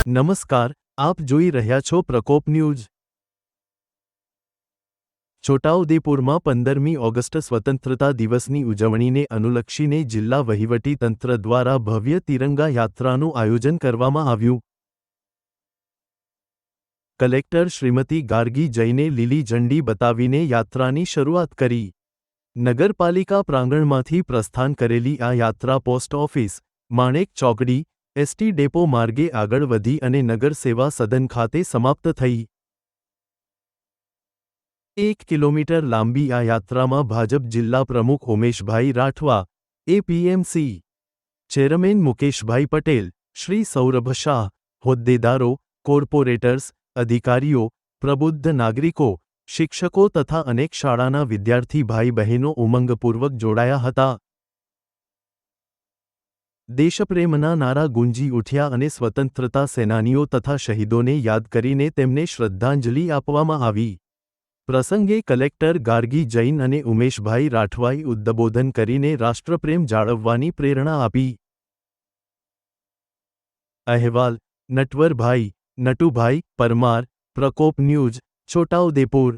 નમસ્કાર, આપ જોઈ રહ્યા છો પ્રકોપ ન્યૂઝ। છોટાઉદેપુરમાં 15મી ઓગસ્ટ સ્વતંત્રતા દિવસની ઉજવણીને અનુલક્ષીને જિલ્લા વહીવટી તંત્ર દ્વારા ભવ્ય તિરંગા યાત્રાનું આયોજન કરવામાં આવ્યું। કલેક્ટર શ્રીમતી ગાર્ગી જૈને લીલી ઝંડી બતાવીને યાત્રાની શરૂઆત કરી। નગરપાલિકા પ્રાંગણમાંથી પ્રસ્થાન કરેલી આ યાત્રા પોસ્ટ ઓફિસ, માણેક ચોકડી, એસટી ડેપો માર્ગે આગળ વધી અને નગર સેવા સદન ખાતે સમાપ્ત થઈ। 1 કિલોમીટર લાંબી આ યાત્રામાં ભાજપ જિલ્લા પ્રમુખ ઉમેશભાઈ રાઠવા, એપીએમસી ચેરમેન મુકેશભાઈ પટેલ, શ્રી સૌરભ શાહ, હોદ્દેદારો, કોર્પોરેટર્સ, અધિકારીઓ, પ્રબુદ્ધ નાગરિકો, શિક્ષકો તથા અનેક શાળાના વિદ્યાર્થી ભાઈ બહેનો ઉમંગપૂર્વક જોડાયા હતા। દેશપ્રેમના નારા ગુંજી ઉઠ્યા અને સ્વતંત્રતા સેનાનીઓ તથા શહીદોને યાદ કરીને તેમને શ્રદ્ધાંજલિ આપવામાં આવી। પ્રસંગે કલેક્ટર ગાર્ગી જૈન અને ઉમેશભાઈ રાઠવાએ ઉદ્બોધન કરીને રાષ્ટ્રપ્રેમ જાળવવાની પ્રેરણા આપી। અહેવાલ નટવરભાઈ નટુભાઈ પરમાર, પ્રકોપ ન્યૂઝ, છોટાઉદેપુર।